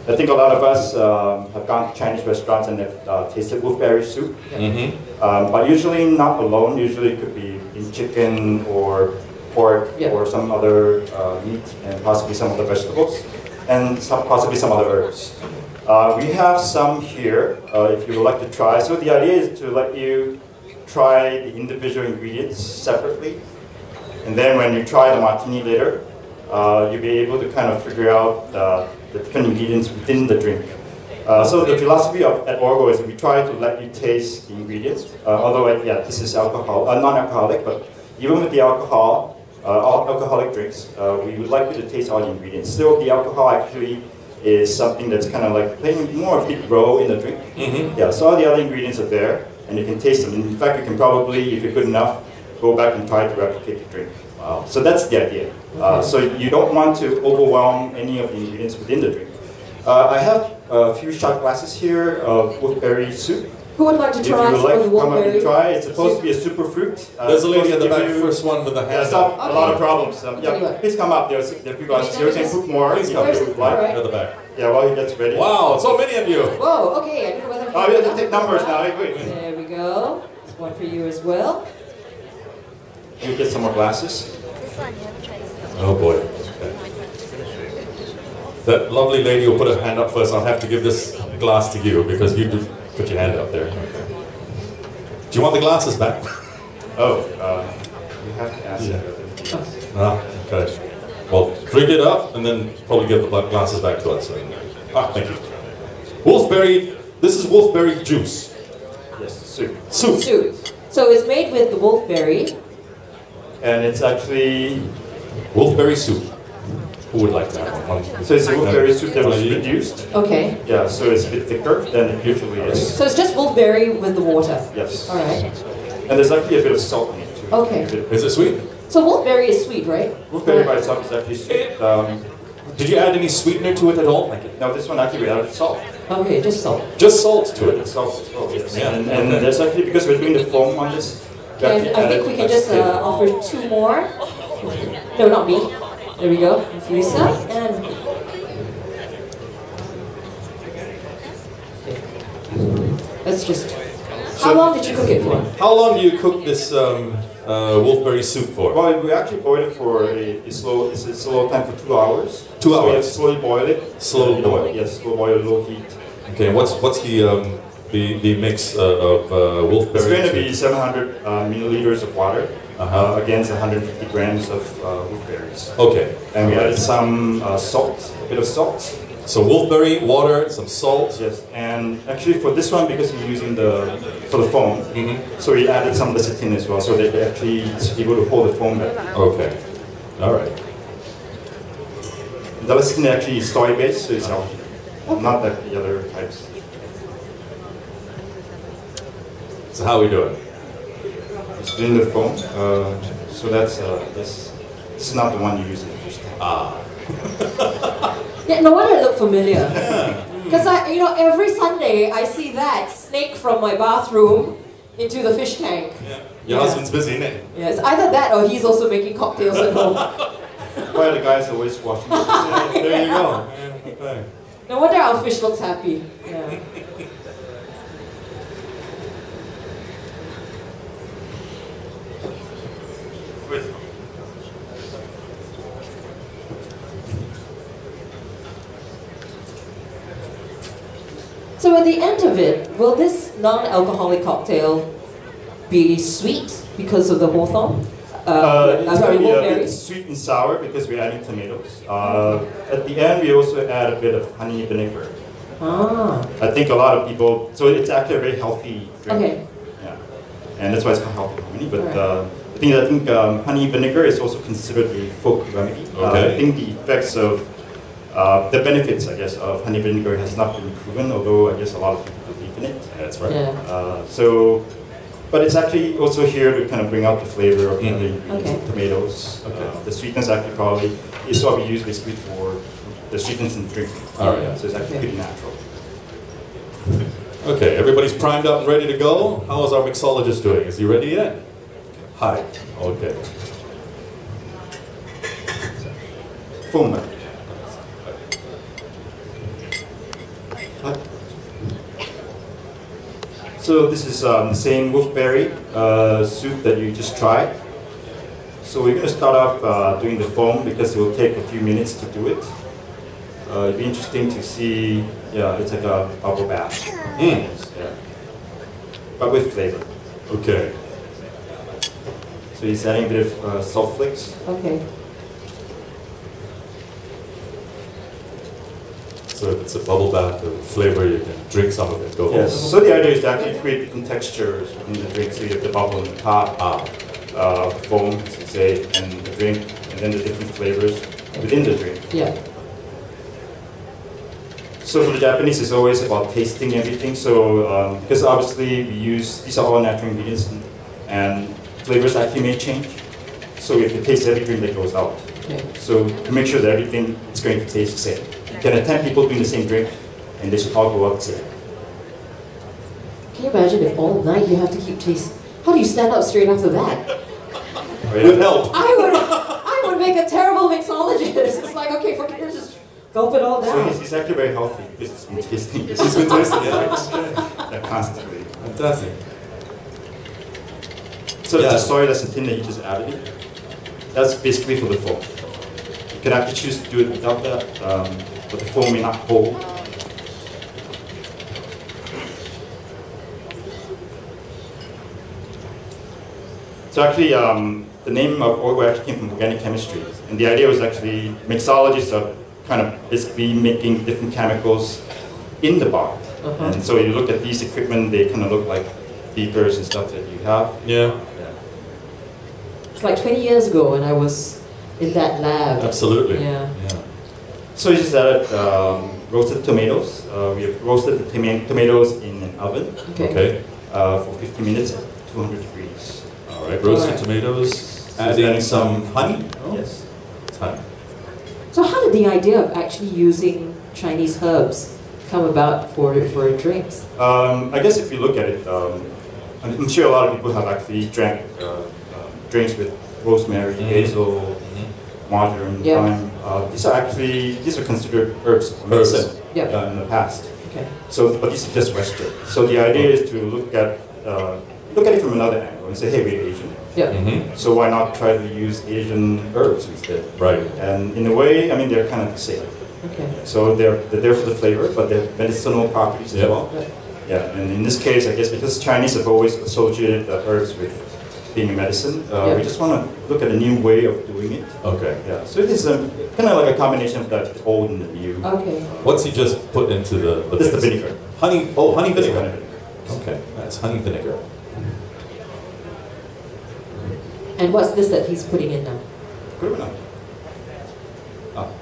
I think a lot of us have gone to Chinese restaurants and have tasted wolfberry soup. But usually not alone. Usually it could be in chicken or pork or some other meat and possibly some other vegetables and possibly some other herbs. We have some here if you would like to try. So the idea is to let you try the individual ingredients separately. And then when you try the martini later, you'll be able to kind of figure out the different ingredients within the drink. So the philosophy at Orgo is we try to let you taste the ingredients. Although, this is non-alcoholic, but even with the alcoholic drinks, we would like you to taste all the ingredients. Still, the alcohol actually is something that's kind of like playing more of a big role in the drink. Yeah, so all the other ingredients are there, and you can taste them. In fact, you can probably, if you're good enough, go back and try to replicate the drink. Wow. So that's the idea. So you don't want to overwhelm any of the ingredients within the drink. I have a few shot glasses here of wolfberry soup. Who would like to try if you would like some of the come up and wolfberry try, it's supposed to be a superfruit. There's a lady at the back, first one with the hand. Stop a lot of problems. Please come up. There's a few glasses here. You can put more. Please come. Right. At the back. Yeah, while he gets ready. Wow, so many of you. Whoa, okay. I don't know whether we have to take numbers now. Wait. There we go. There's one for you as well. You get some more glasses. Oh boy. That lovely lady will put her hand up first. I'll have to give this glass to you because you put your hand up there. Okay. Do you want the glasses back? Oh, you have to ask her. Ah, okay. Well, drink it up and then probably give the glasses back to us. Thank you. Wolfberry, this is wolfberry juice. Yes, soup. Soup. So it's made with the wolfberry. And it's actually wolfberry soup. Who would like to have one? So it's a wolfberry soup that was reduced. Okay. Yeah, so it's a bit thicker than it usually is. So it's just wolfberry with the water? Yes. Alright. And there's actually a bit of salt in it too. Okay. Is it sweet? So wolfberry is sweet, right? Wolfberry by itself is actually sweet. Did you add any sweetener to it at all? No, this one actually we added salt. Okay, just salt. Just salt to it? Salt as well, yes. Yeah. And there's actually, because we're doing the foam on this, Okay, I think we can just offer 2 more. No, not me. There we go. Lisa. And let's just. How long did you cook it for? How long do you cook this wolfberry soup for? Well, we actually boiled it for a slow time for 2 hours. 2 hours. So we have to slowly boil it. Slow boil. Yes, slow boil, low heat. Okay. What's the mix of wolfberry? It's going to be 700 milliliters of water against 150 grams of wolfberries. Okay. And we added some salt, a bit of salt. So wolfberry, water, some salt. Yes, and actually for this one, because we're using for the foam, so we added some lecithin as well, so that they actually is able to hold the foam better. Okay. All right. The lecithin actually is soy-based, so it's healthy, not like the other types. So how are we doing? It's doing the foam, so that's this is not the one you use in the fish tank. Yeah, no wonder it looked familiar. Because every Sunday I see that snake from my bathroom into the fish tank. Yeah. Your husband's busy, isn't it? Yes, either that or he's also making cocktails at home. Why the guys always washing? There you go. Yeah, okay. No wonder our fish looks happy. Yeah. So at the end of it, will this non-alcoholic cocktail be sweet because of the hawthorn? It's going to be a bit sweet and sour because we're adding tomatoes. At the end, we also add a bit of honey vinegar. I think a lot of people, so it's actually a very healthy drink. Okay. Yeah, and that's why it's called healthy honey. But I think honey vinegar is also considered a folk remedy. Okay. I think the effects of the benefits, I guess, of honey vinegar has not been proven, although I guess a lot of people believe in it. That's right. Yeah. But it's actually also here to kind of bring out the flavor of the tomatoes. The sweetness actually probably is what we use basically for the sweetness in the drink. All right. So it's actually pretty natural. Okay, everybody's primed up and ready to go. How is our mixologist doing? Is he ready yet? Hi. Okay. Foam. So this is the same wolfberry soup that you just tried. So we're going to start off doing the foam because it will take a few minutes to do it. It'd be interesting to see, yeah, it's like a bubble bath. Yeah. But with flavor. Okay. So he's adding a bit of salt flakes. Okay. So if it's a bubble bath of flavor, you can drink some of it. Go Yes. So the idea is to actually create different textures in the drink. So you have the bubble on the top, the foam, as you say, and the drink, and then the different flavors within the drink. Yeah. So for the Japanese, it's always about tasting everything. So because obviously we use, these are all natural ingredients, and flavors actually may change. So we have to taste every drink that goes out. Okay. So to make sure that everything is going to taste the same. You can have 10 people doing the same drink, and they should all go out the same. Can you imagine if all night you have to keep tasting? How do you stand up straight after that? With help. I would make a terrible mixologist. It's like, okay, forget it, just gulp it all So down. he's actually very healthy because he's been tasting this. It's been tasting, yeah. Constantly. Fantastic. So Yeah. the soy that's in tin that you just added it, that's basically for the foam. You can actually choose to do it without that, but the foam may not hold. So actually, the name of oil actually came from organic chemistry, and the idea was actually mixologists are kind of basically making different chemicals in the bar. And so you look at these equipment, they kind of look like beakers and stuff that you have. Yeah. It's like 20 years ago when I was in that lab. Absolutely. Yeah. So you just added roasted tomatoes. We have roasted the tomatoes in an oven Okay. for 50 minutes at 200 degrees. All right. Roasted Alright. tomatoes. Adding Adding some honey. Oh. Yes. It's honey. So how did the idea of actually using Chinese herbs come about for drinks? I guess if you look at it, I'm sure a lot of people have actually drank drinks with rosemary, basil, marjoram, Yeah. thyme. These are considered herbs of medicine Yeah. in the past. Okay. So, but these are just Western. So the idea is to look at it from another angle and say, hey, we're Asian. Yeah. So why not try to use Asian herbs instead? Right. And in a way, I mean, they're kind of the same. Okay. So they're there for the flavor, but they have medicinal properties as Yep. well. Right. Yeah, and in this case, I guess because Chinese have always associated herbs with being a medicine, we just want to look at a new way of doing it. Okay. Yeah, so it is kind of like a combination of the old and the new. Okay. What's he just put into the This is the mix? vinegar. Honey. Oh, honey This is vinegar. vinegar. Okay. That's honey vinegar. And what's this that he's putting in now? Good enough.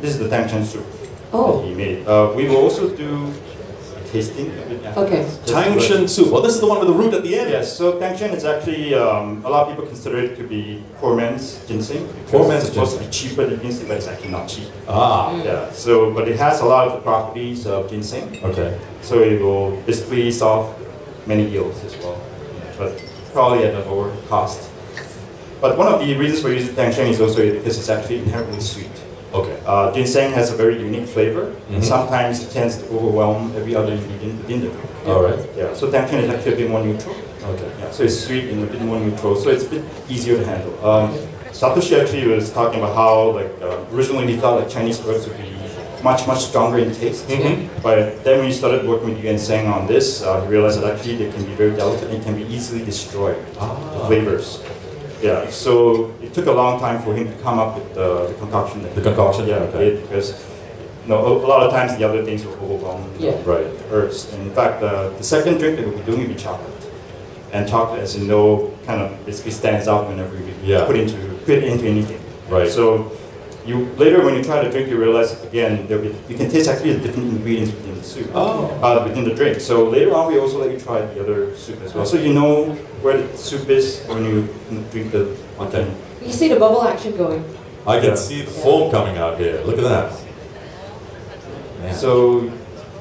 This is the tang chen soup Oh. that he made. We will also do a tasting of it after. Okay. Just Tang like- shen soup. Well, this is the one with the root at the end. Yes, so tang chen is actually, a lot of people consider it to be poor man's ginseng. because Poor man's it's supposed to be cheaper than ginseng, but it's actually not cheap. Ah. Yeah, so, but it has a lot of the properties of ginseng. Okay. So it will basically solve many ills as well, but probably at a lower cost. But one of the reasons for using tang chen is also because it's actually inherently sweet. Okay. Ginseng has a very unique flavor. Mhm. Sometimes it tends to overwhelm every other ingredient within the drink. All right. Yeah, so tang chen is actually a bit more neutral. Okay. Yeah, so it's sweet and a bit more neutral, so it's a bit easier to handle. Satoshi actually was talking about how, like, originally he thought like Chinese herbs would be much stronger in taste. But then when he started working with ginseng on this, he realized that actually they can be very delicate and can be easily destroyed, the flavors. Yeah, so it took a long time for him to come up with the concoction. The concoction? Yeah, Okay. because a lot of times the other things will overwhelm Right. herbs. And in fact, the second drink that we'll be doing will be chocolate. And chocolate, as you know, kind of basically stands out whenever you put it into anything. Right. So you later, when you try to drink, you realize again you can taste actually the different ingredients within the soup, within the drink. So later on, we also let you try the other soup as well, so you know where the soup is when you drink the. Okay. You see the bubble action going. I can see the foam coming out here. Look at that. Man. So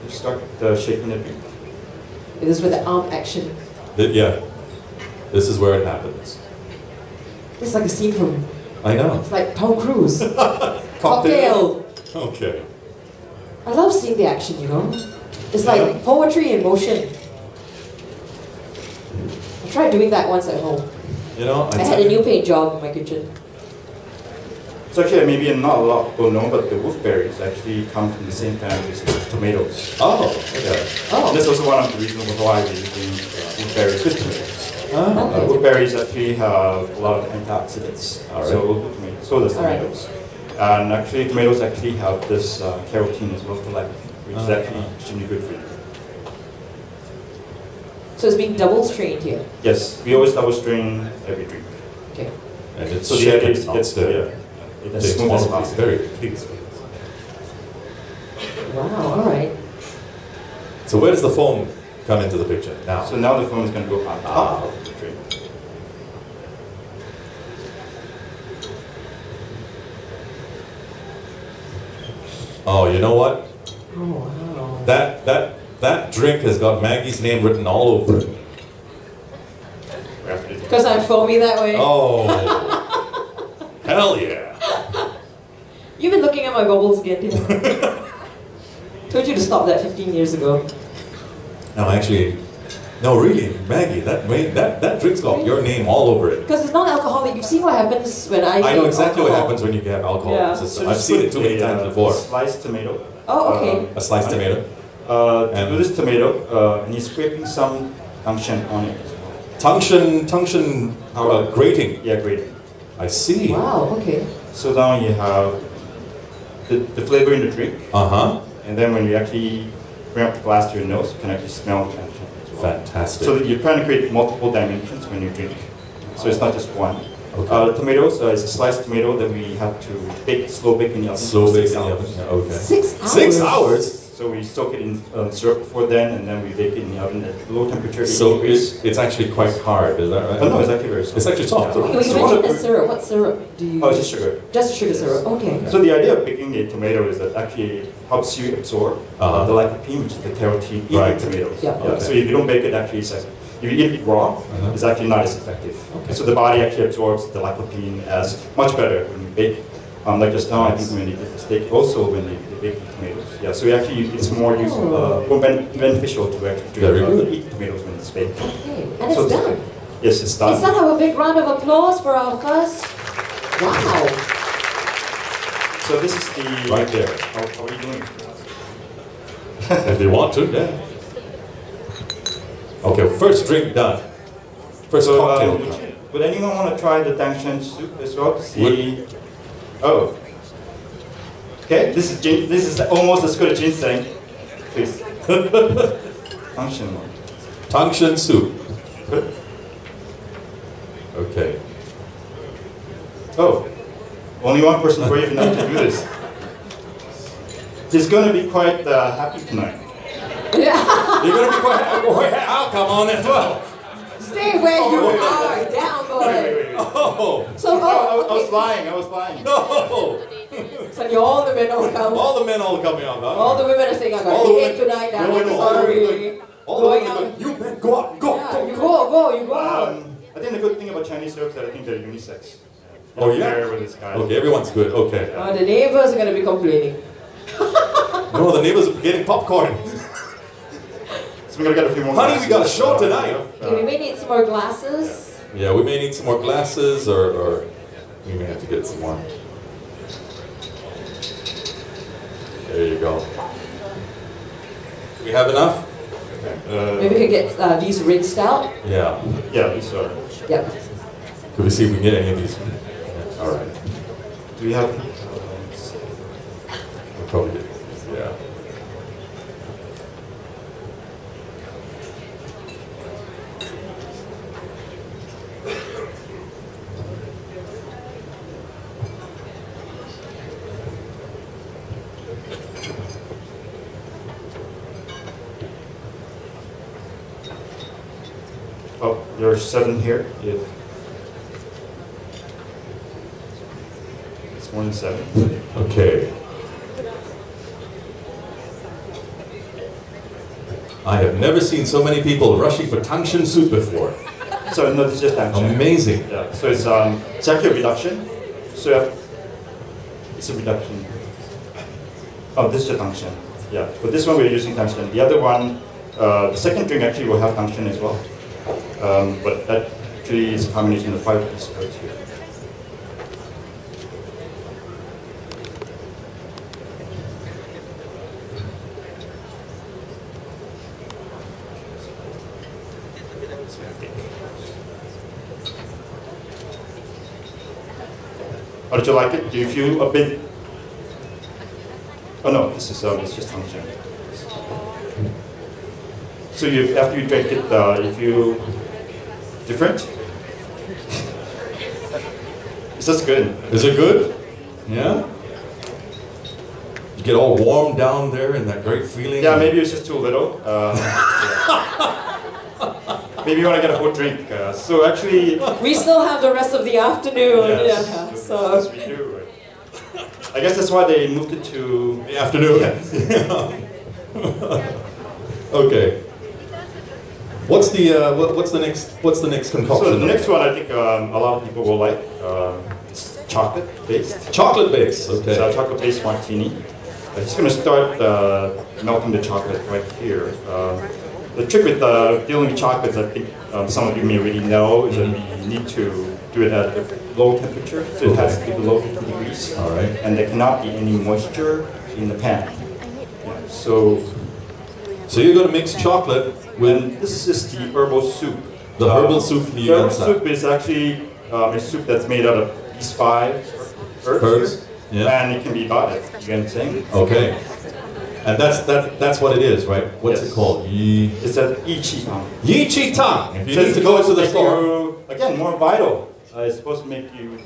you start shaking the drink. It is with the arm action. Yeah. This is where it happens. It's like a scene from, I know. it's like Tom Cruise. Cocktail. Okay. I love seeing the action, you know? It's like poetry in motion. I tried doing that once at home. You know, I had a new paint job in my kitchen. So actually, maybe not a lot of people know, but the wolfberries actually come from the same family as tomatoes. Oh, okay. Oh. And that's also one of the reasons why we're using wolfberries with tomatoes. Okay. Wolfberries actually have a lot of antioxidants. All right. So does All right. tomatoes. And actually, tomatoes actually have this carotene as well, which is actually extremely good for you. So it's being double strained here. Yes, we always double strain every drink. Okay. And it's So the idea is shaken, to not get stirred. it as smooth as possible. Very pleased. Wow, all right. So where does the foam come into the picture now? So now the foam is going to go on top of the drink. Oh, you know what? Oh, wow. That drink has got Maggie's name written all over it. Because I'm foamy that way. Oh, hell yeah! You've been looking at my bubbles again, didn't you? Told you to stop that 15 years ago. No, actually, no, really, Maggie, that drink's got your name all over it. Because it's non-alcoholic. You've seen what happens when I I know take exactly what alcohol. happens when you have alcohol in Yeah. the system. So I've just seen put it too many times before. Sliced tomato. Oh, okay. A sliced tomato. To And- do this tomato, and you're scraping some tungshan on it as well. Tungshan grating. Yeah, great. I see. Wow, okay. So now you have the flavor in the drink, Uh-huh. and then when you actually bring up the glass to your nose, you can actually smell the tungshan as well. Fantastic. So that you're trying to create multiple dimensions when you drink. So it's not just one. Okay. The tomatoes is a sliced tomato that we have to slow bake in the oven. Slow for bake 6 in the hours. oven. Yeah, okay. 6 hours? 6 hours? So we soak it in syrup before then, and then we bake it in the oven at low temperature. So 80 degrees. it's actually quite hard, is that right? Oh no, it's actually very soft. It's actually soft. Yeah. Okay, well, you So one mentioned of the syrup. What syrup do you Oh, it's just sugar. Just sugar syrup, okay. So the idea of picking a tomato is that actually helps you absorb the lycopene, which is the carotene in Right. tomatoes. Yeah. Okay. So if you don't bake it, actually, if you eat it raw, it's actually not as effective. Okay. So the body actually absorbs the lycopene as much better when you bake. Like just now, I think when you did the steak, also when they bake the tomatoes. Yeah, so actually it's more useful, more beneficial to actually Very good. eat tomatoes when it's baked. Okay, and it's So- done. Yes, it's done. Let's have a big round of applause for our first. Wow. So this is the Right there. How are you doing? If you want to, yeah. Okay, first drink done. First So, cocktail. would anyone want to try the tangsheng soup as well to see? Oh. Okay, this is almost as good as ginseng. Please. Tangsheng one. Tungshan soup. Good. Okay. Oh, only one person brave enough to do this. He's going to be quite happy tonight. Yeah. You're gonna be quite I'll come on as well. Stay where you are. Down, boy. Oh, So, I was okay. lying, I was lying. no! So all the men all come. All the men all coming out. Huh? All the women are saying, I'm All the going to women- eat tonight. No, I'm no, no, sorry. all the Going women out. go, you men, go out, go, Yeah, go. you go, you go. I think the good thing about Chinese syrups is that I think they're unisex. Oh, yeah? There with this guy. Okay, everyone's good, okay. The neighbors are going to be complaining. No, the neighbors are getting popcorn. So we're going to get a few more Honey, we got a show tonight. Okay, we may need some more glasses. Yeah, we may need some more glasses or we may have to get some more. There you go. We have enough? Maybe we could get these rinsed out. Yeah. Yeah, these are. Yep. Could we see if we can get any of these? All right. Do we have? We'll probably get, yeah. Oh, there are 7 here. If it's more than 7. Okay. I have never seen so many people rushing for tungshan soup before. So no, this is just tangsheng. Amazing. Yeah. So it's actually a reduction. So you have, it's a reduction. Oh, this is just tangsheng. Yeah, for this one we're using tungsten. The other one, the second drink actually will have tungsten as well. But that actually is a combination of 5 pieces here. How did you like it? Do you feel a bit? Oh no, this is it's just tungsten. So after you drink it, you feel different? Is this good? Is it good? Yeah? You get all warm down there in that great feeling? Yeah, maybe it's just too little. Maybe you want to get a whole drink. So actually... We still have the rest of the afternoon. Yes, Yeah, yes, so. we do. I guess that's why they moved it to... The afternoon. Okay. What's the next concoction? So the next one I think a lot of people will like. It's chocolate based. Chocolate based. Okay. It's a chocolate based martini. I'm just going to start melting the chocolate right here. The trick with dealing with chocolates, I think some of you may already know, is that we need to do it at a low temperature, so it has to be below 50 degrees. All right. And there cannot be any moisture in the pan. Yeah, so you're going to mix chocolate with... And this is the herbal soup. The herbal soup from the herbal soup is actually a soup that's made out of these 5 herbs. Yeah. And it can be bought at Yuan. Okay. And that's what it is, right? What's it called? It's a Yi Qi Tang. Yi Qi Tang. If you So need to go to the store. you, again, more vital. It's supposed to make you,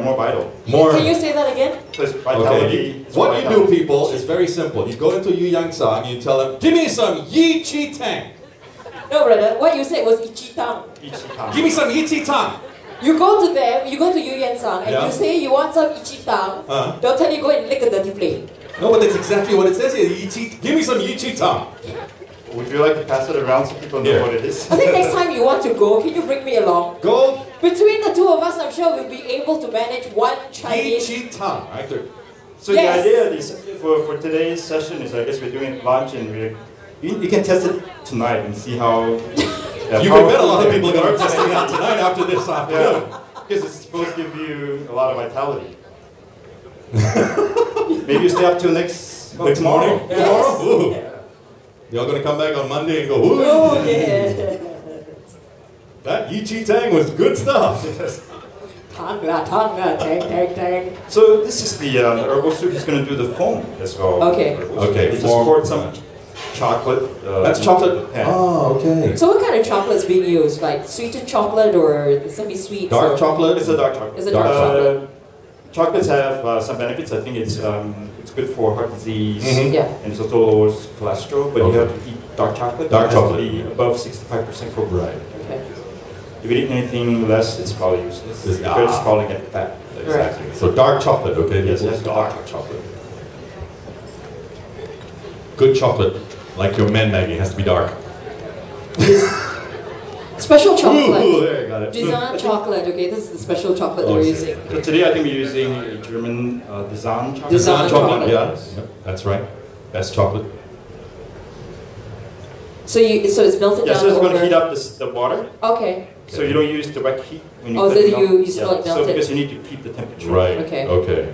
more vital. More. Can you say that again? So it's vitality. Okay. It's What you vitality. do, people, is very simple. You go into Yu Yang Sang and you tell them, give me some Yi Qi Tang. No, brother. What you said was ichitang. Yi Qi Tang. Give me some Yi Qi Tang. You go to them, you go to Yu Yan Sang, and Yeah. you say you want some ichitang. They'll tell you go and lick a dirty plate. No, but that's exactly what it says here. Yi Qi, give me some Yi Qi Tang. Would you like to pass it around so people know Here. what it is? I think next time you want to go, can you bring me along? Go Between the two of us, I'm sure we'll be able to manage one Yi Chinese. Qi Tang. Right there. So Yes. the idea is for today's session is I guess we're doing lunch and you can test it tonight and see how. You can bet a lot of people are going to be testing it out tonight after this afternoon. Yeah, because it's supposed to give you a lot of vitality. Maybe you stay up till next Next tomorrow. morning? Yes. Tomorrow? Ooh. Y'all going to come back on Monday and go, ooh. Oh yeah. That Yi Qi Tang was good stuff. Tang la, tang, tang. So this is the herbal soup. He's going to do the foam as well. Okay. Okay, He just foam. poured some chocolate. That's into chocolate? the pan. Oh, okay. So what kind of chocolate is being used? Like sweetened chocolate or semi-sweet? Dark or- chocolate? It's a dark chocolate. It's a dark chocolate. Chocolates have some benefits. I think it's good for heart disease. Mhm. Yeah. And it also lowers cholesterol, but you Okay. have to eat dark chocolate. Dark It has chocolate. to be above 65% cocoa. Right. Okay. If you eat anything less, it's probably useless. It's- You're just probably get fat. Exactly. So dark chocolate, okay? Yes, yes, dark chocolate. Good chocolate, like your man Maggie, has to be dark. Special chocolate. Ooh, there you got it. Design chocolate. Okay, this is the special chocolate that we're using. So today I think we're using a German Design chocolate. Design Design chocolate, chocolate. yeah. Yep, that's right. Best chocolate. So it's melted Yeah, down so it's going to over. heat up the water. Okay. So you don't use direct heat when you Oh, put so it you melt. still like melt So it. because you need to keep the temperature. Right. Okay. Okay.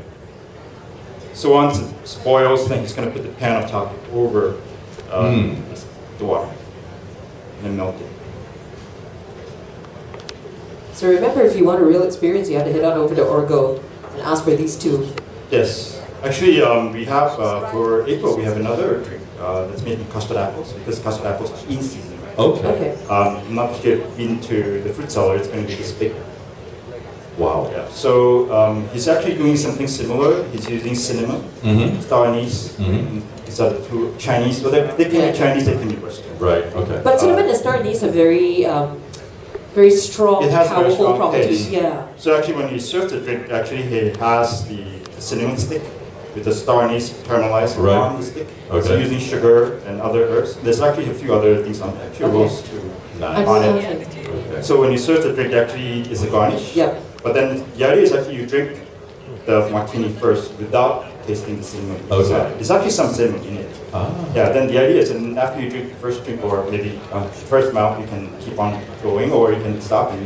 So once it boils, then he's going to put the pan of chocolate over the water and then melt it. So remember, if you want a real experience, you have to head on over to Orgo and ask for these two. Yes. Actually, we have, for April, we have another drink that's made from custard apples because custard apples are in season. Right? Okay. Okay. I'm not sure if you've been to the fruit cellar, it's going to be this big. Wow. Yeah. So he's actually doing something similar. He's using cinnamon, star anise. These are the two Chinese. Well, they can be Chinese, they can be Western. Right, okay. But cinnamon and star anise have very, very strong, It has very powerful strong properties. taste. Yeah. So actually, when you serve the drink, actually he has the cinnamon stick with the star anise caramelized Right. on the stick. Okay. So using sugar and other herbs. There's actually a few other things on there. Actually, Okay. rose too. Nice. On it. Okay. So when you serve the drink, actually is a garnish. Yep. But then the idea is actually you drink the martini first without tasting the cinnamon. Okay. There's actually some cinnamon in it. Ah. Yeah, then the idea is, and after you drink the first drink, or maybe the first mouth, you can keep on going, or you can stop and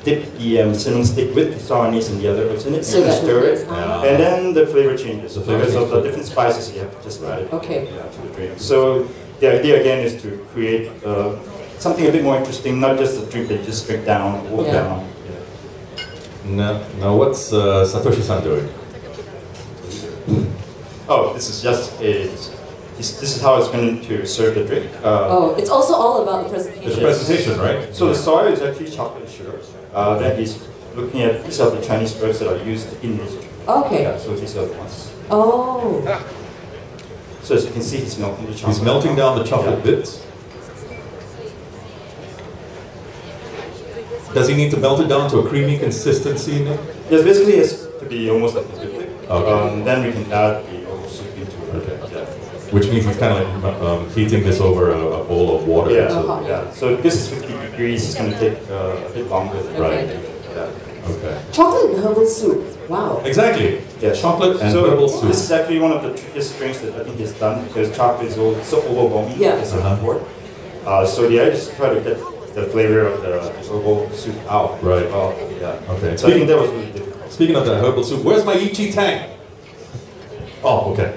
dip the cinnamon stick with the sour anise and the other herbs in it, So you can that stir it, Ah. and then the flavor changes. The flavor because of the changes. different spices you have to just add it Okay. to the drink. So the idea again is to create something a bit more interesting, not just a drink that you just drink down, wolf Yeah. down. Now what's Satoshi-san doing? Oh, this is just a. This is how it's going to serve the drink. Oh, it's also all about the presentation. It's a presentation, right? So the soy is actually chocolate sugar. Then he's looking at these are the Chinese herbs that are used in this drink. Okay. Yeah, so these are the ones. Oh. So as you can see, he's melting the chocolate. He's melting down the chocolate bits. Does he need to melt it down to a creamy consistency now? Yes, basically it has to be almost like a liquid. Okay. Then we can add the herbal soup into it. Okay. Yeah. Which means he's kind of like heating this over a bowl of water. Yeah. So- Yeah. So because it's 50 degrees, it's going to take a bit longer. Than Right. Yeah. Okay. Chocolate and herbal soup. Wow. Exactly. Yeah. Chocolate and so herbal soup. This is actually one of the trickiest drinks that I think he's done because chocolate is so overwhelming. Yeah. As I said before. So the idea is to try to get the flavor of the herbal soup out. Right. As well. Yeah. Okay. So I think that was really difficult. Speaking of that herbal soup, where's my Ichi Tang? Oh, okay.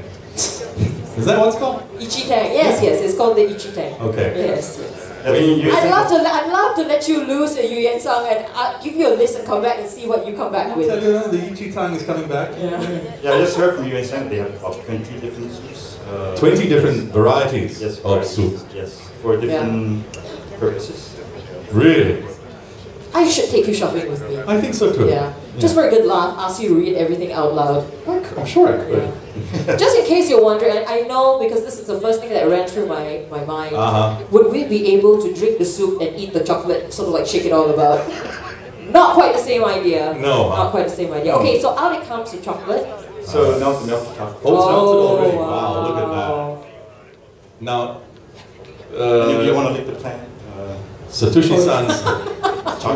Is that what it's called? Ichitang. Yes, yes. It's called the Ichitang. Okay. Yes, yes. I mean, you I'd love to let you lose the Yu Yan Sang and give you a list and come back and see what you come back I'll with. tell you now, the Ichi Tang is coming back. Yeah. Yeah, I just heard from Iwai Satoshi they have about 20 different soups. 20 different varieties Yes, of varieties. soup. Yes, for different purposes. Really? I should take you shopping with me. I think so too. Yeah. Just for a good laugh, ask you to read everything out loud. I'm sure I could. Yeah. Just in case you're wondering, and I know because this is the first thing that ran through my mind, would we be able to drink the soup and eat the chocolate, sort of like shake it all about? Not quite the same idea. No, huh? Not quite the same idea. Okay, so out it comes the chocolate. So now the milk chocolate. Oh, it's melted already. wow. Wow, look at that. Now, If you want to lick the plant. Satoshi-san's.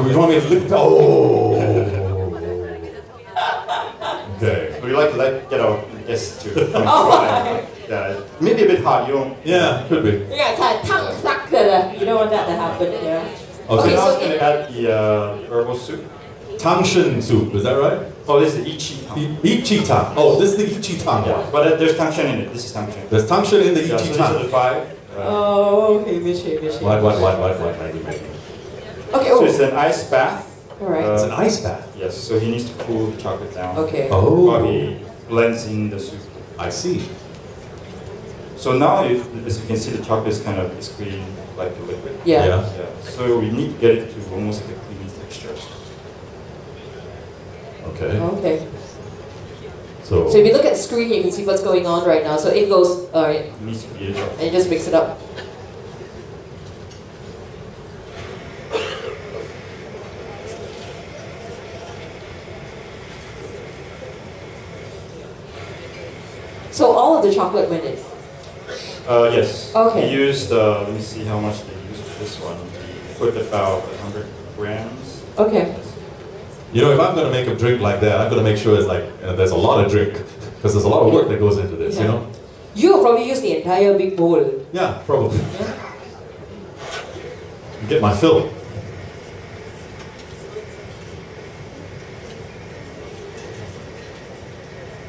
You want me to lick? Oh. Okay. We like to get our guests to come and try. Yeah, maybe a bit hot. You don't. Yeah, could be. Yeah, you don't want that to happen. Yeah. So Okay. now so it's going to add the herbal soup. Tangshan soup, is that right? Oh, this is the ichi tang. Ichi Tang. Oh, this is the Ichi Tang Yeah, one. but there's tangshan in it. This is tangshan. There's Tangshan in the Yeah, so Ichi these are the Tang. 5. Oh, Hamish. What, Maggie? Okay, So oh, it's an ice bath. alright. It's an ice bath. Yes, so he needs to cool the chocolate down. Okay. While Oh, he blends in the soup. I see. So now, as you can see, the chocolate is kind of basically like a liquid. Yeah. Yeah. Yeah. So we need to get it to almost like a creamy texture. Okay. Okay. So, So if you look at the screen, you can see what's going on right now. So it goes, alright, It needs to be a and you just mix it up. So all of the chocolate went in. Yes. Okay. We used, let me see how much they used for this one. We put about 100 grams. Okay. you know, if I'm going to make a drink like that, I'm going to make sure it's like, there's a lot of drink, because there's a lot of work that goes into this, you know? You'll probably use the entire big bowl. Yeah, probably. Yeah. Get my fill.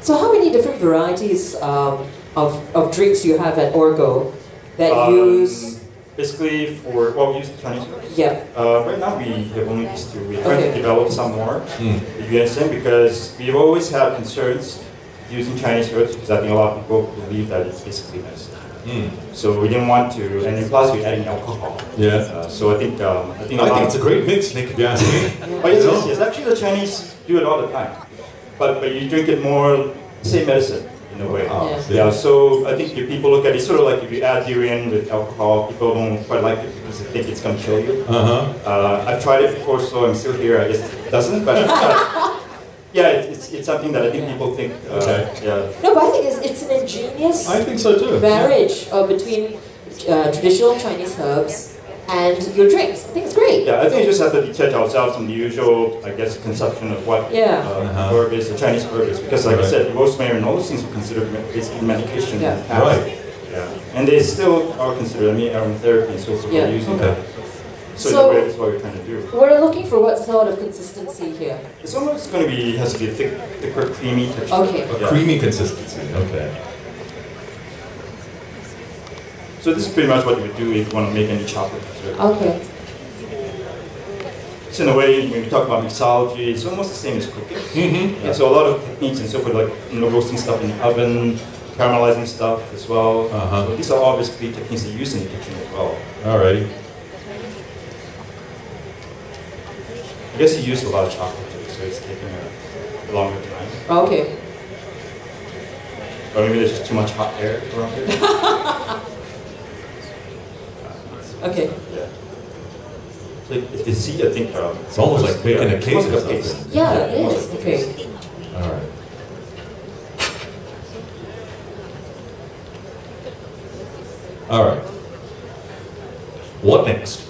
So how many different varieties of drinks you have at Orgo that use? Basically for, well, we use the Chinese herbs. Yeah. Right now we have only these two. We're trying Okay. to develop some more, you understand, because we've always had concerns using Chinese herbs because I think a lot of people believe that it's basically medicine. So we didn't want to, and then plus we're adding alcohol. Yeah. So I think It's a great mix, Nick, if you ask me. But yes, actually the Chinese do it all the time. But you drink it more, say medicine in a way. Yeah, so I think if people look at it, sort of like if you add durian with alcohol, people don't quite like it because they think it's going to kill you. I've tried it before, so I'm still here. I guess it doesn't, but yeah, it's something that I think people think. Yeah. No, but I think it's an ingenious I think so too. marriage between traditional Chinese herbs and your drinks. I think it's great. Yeah, I think we just have to detach ourselves from the usual, I guess, conception of what herb is, the Chinese herb is. Because like I said, rosemary and all those things were considered basically medication in the past. Right. Yeah. And they still are considered, I mean, aromatherapy and so forth, we're using that. So that's what we're trying to do. We're looking for what sort of consistency here? It's almost going to be, has to be thicker, creamy texture. Okay. A creamy consistency, okay. So this is pretty much what you would do if you want to make any chocolate dessert. Okay. So in a way, when we talk about mixology, it's almost the same as cooking. Yeah, so a lot of techniques and so forth, like roasting stuff in the oven, caramelizing stuff as well. So these are obviously techniques that you use in the kitchen as well. Alrighty. I guess you use a lot of chocolate too, so it's taking a longer time. Okay. Or maybe there's just too much hot air around here. Okay. Yeah. So you can see, I think it's almost like baking a cake or something. Yeah, it is. Okay. All right. All right. What next?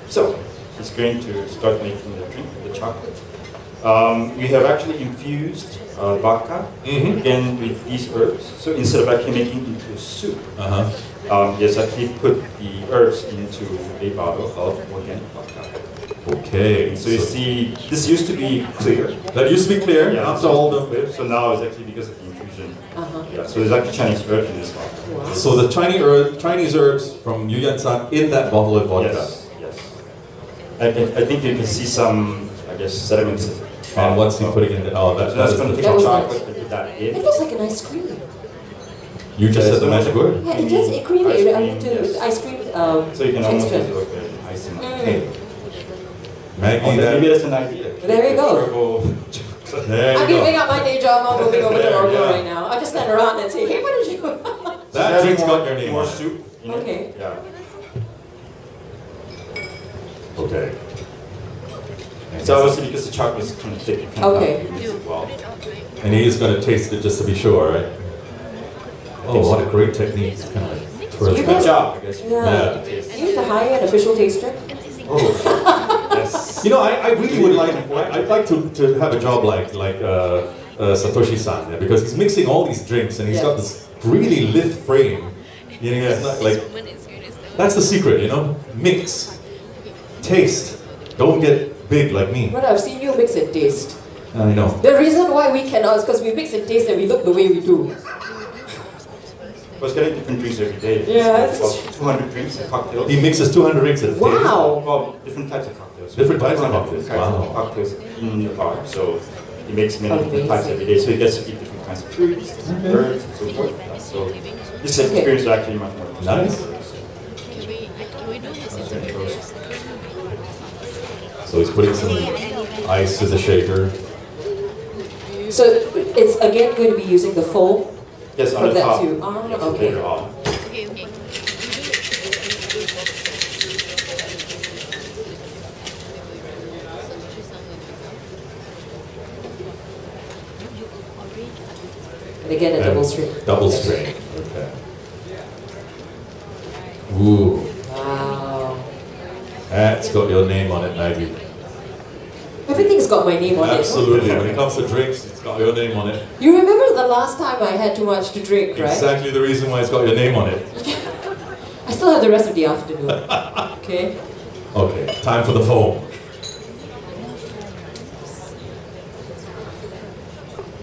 So, it's going to start making the drink, the chocolate. We have actually infused vodka again with these herbs. So instead of actually making it into a soup, yes, actually put the herbs into a bottle of organic vodka. Okay. So you see, this used to be clear. That used to be clear. Yeah, after all the clear. So now it's actually because of the infusion. Yeah. So there's actually Chinese herbs in this vodka. Wow. So the Chinese herbs from Yu Yan San in that bottle of vodka. Yes. Yes. I think you can see some, I guess, sediments. And what's he putting in the? Oh, so that's going to take chocolate and put that in. It looks like an ice cream. You just said the magic word. Yeah, it does. It creamy. I need to ice cream. So you can almost use it like an icing on cake. Maggie, maybe that's an idea. There you go. I'm giving up my day job. I'm moving over to Orgo right now. I just stand around and say, hey, what did you? That drink's got your name more on it. soup. Okay. Yeah. Okay. So obviously because the chocolate is kind of thick, you kind of have to mix it well. And he is going to taste it just to be sure, right? Oh, what a great technique. It's kind of like Good job, I guess. Yeah. You need to hire an official taster. Oh, yes. You know, I really would like, I'd like to have a job like Satoshi-san there, because he's mixing all these drinks and he's got this really lithe frame. You know, it's not like, that's the secret, you know? Mix, taste, don't get big like me. But I've seen you mix and taste. I know. The reason why we cannot is because we mix and taste and we look the way we do. I was getting different drinks every day. Yeah. About 200 drinks and cocktails. He mixes 200 drinks a day. Wow. Well, different types of cocktails. Different types of cocktails. Wow. Cocktails in the bar. So he makes many different types every day. So he gets to eat different kinds of fruits, herbs, and so forth. So this experience is actually much more nice. So he's putting some ice to the shaker. So it's again going to be using the foam? Yes, on the top. Too. Yes, okay. later on. And again, a double strain. Double strain, okay. Ooh. Wow. That's got your name on it, Maggie. Everything's got my name on it. Absolutely. When it comes to drinks, it's got your name on it. You remember the last time I had too much to drink, right? Exactly the reason why it's got your name on it. I still have the rest of the afternoon. Okay? Okay, time for the foam.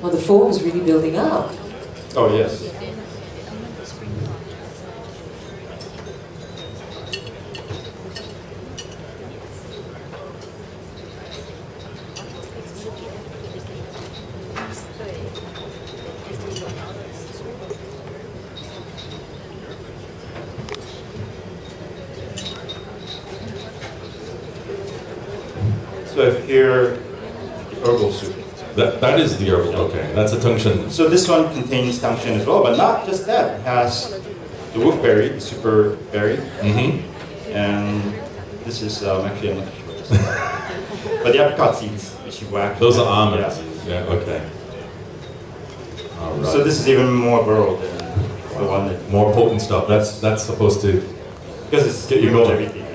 Well, the foam is really building up. Oh, yes. So if here, the herbal soup. That is the herbal, okay. That's a tungshan. So this one contains tungshan as well, but not just that. It has the wolfberry, the super berry, and this is actually I'm not sure what this is. But the apricot seeds, which you whack. Those are almonds. Yeah, okay. All right. So this is even more virile than the one that. More potent stuff. That's supposed to because it's get you going. everything.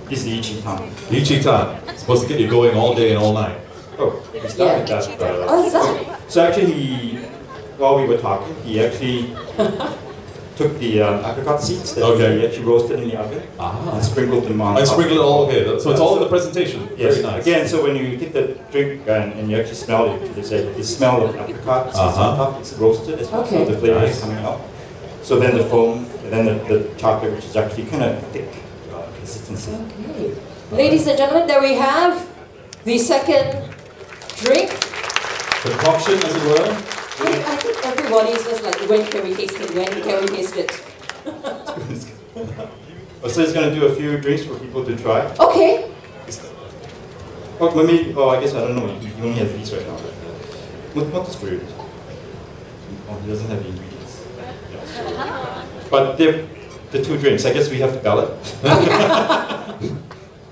This is Ichitan. Ichitan. Supposed to get you going all day and all night. Oh, we started that. Oh, is that? So actually, while we were talking, he actually took the apricot seeds that he actually roasted in the oven and sprinkled them on. I sprinkled it all, okay. So it's all in the presentation. Yes. Very nice. Again, so when you take the drink and you actually smell it, there's a smell of apricot seeds on top. It's roasted as well, so the flavor is coming out. So then the foam, and then the chocolate, which is actually kind of thick consistency. Okay. Ladies and gentlemen, there we have the second drink. Concoction, as it were. I think everybody is just like, when can we taste it? When can we taste it? So he's going to do a few drinks for people to try. Okay. Oh, maybe, I guess I don't know. He only has these right now. What is for you? Oh, he doesn't have the ingredients. Yeah, so. But the two drinks, I guess we have to ballot.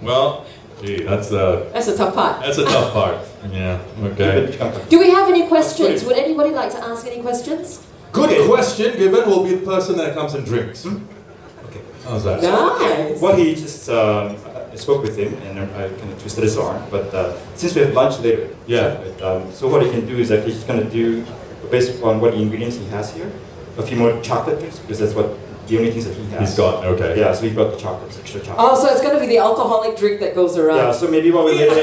Well, gee, that's a tough part. That's a tough part. Yeah, okay. Do we have any questions? Would anybody like to ask any questions? Good question given will be the person that comes and drinks. Okay. How's that? Nice. Well, he just, I spoke with him and I kind of twisted his arm, but since we have lunch later, so what he can do is that he's going to do, based on what the ingredients he has here, a few more chocolate drinks, because that's what the only things that he has. He's got, okay. Yeah, so he brought the chocolates, extra chocolate. Oh, so it's going to be the alcoholic drink that goes around. Yeah, so maybe while we're later.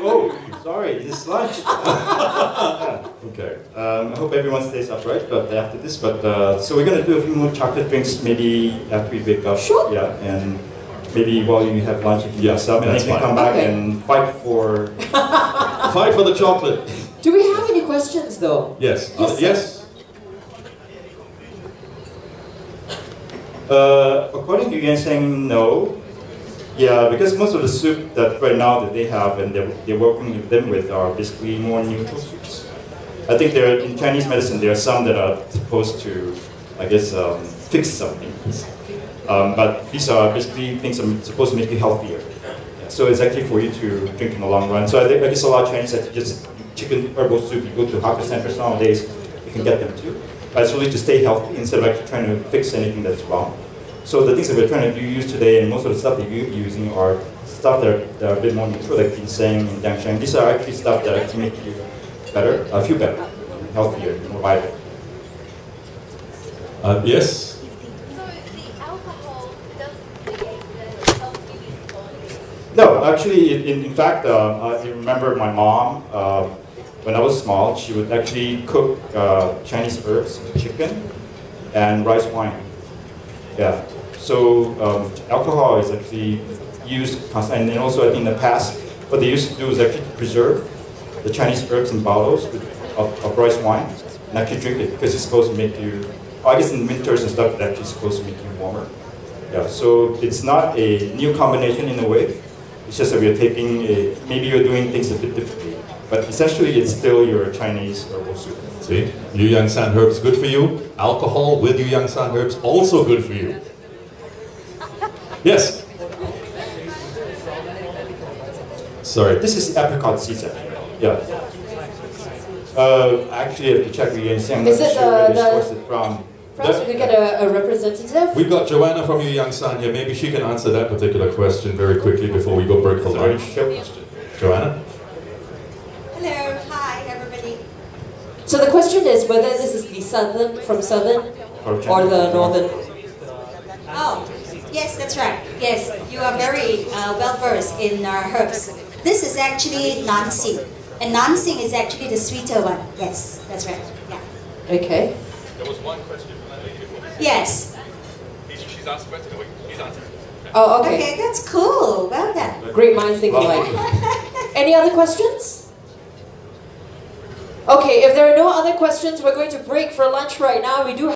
Oh, sorry, it's lunch. Okay. I hope everyone stays upright, but after this, so we're going to do a few more chocolate drinks maybe after we wake up. Sure. Yeah, and maybe while you have lunch, you can get some, and then you can come back and fight for... Fight for the chocolate. Do we have any questions though? Yes. Yes. According to Yuan saying no, yeah, because most of the soup that right now that they have and they're working with them with are basically more neutral soups. I think in Chinese medicine there are some that are supposed to, I guess, fix something. But these are basically things that are supposed to make you healthier. Yeah, so it's actually for you to drink in the long run. So I guess a lot of Chinese that just chicken herbal soup, you go to hawker centers nowadays, you can get them too. But it's really to stay healthy instead of actually trying to fix anything that's wrong. So the things that we're trying to use today, and most of the stuff that you're using are stuff that are a bit more neutral, like ginseng and dangsheng. These are actually stuff that actually make you better, feel better, healthier, more vital. Yes? So the alcohol doesn't create the healthy body? No, actually, in fact, I remember my mom, when I was small, she would actually cook Chinese herbs, chicken, and rice wine. Yeah. So alcohol is actually used constantly, and also I think in the past, what they used to do is actually preserve the Chinese herbs in bottles of rice wine and actually drink it because it's supposed to make you, I guess in winters and stuff, it's actually supposed to make you warmer. Yeah. So it's not a new combination in a way. It's just that we're taking maybe you're doing things a bit differently, but essentially it's still your Chinese herbal soup. See, Yu Yang San herbs good for you. Alcohol with Yu Yang San herbs also good for you. Yes. Sorry. This is apricot seeds, actually. Yeah. Actually, I have to check with Yu Yang San. Is it where they sourced it from. Perhaps we could get a representative? We've got Joanna from Yu Yang San here. Maybe she can answer that particular question very quickly before we go break for lunch. Joanna? Hello, hi everybody. So the question is whether this is the southern or the northern. Oh, yes, that's right. Yes, you are very well versed in herbs. This is actually Nansing, and Nansing is actually the sweeter one. Yes, that's right. Yeah. Okay. There was one question from that lady before. Yes. She's asked a question. He's answered. Oh, okay. Okay, that's cool. Well done. Great minds think alike. Any other questions? Okay, if there are no other questions, we're going to break for lunch right now. We do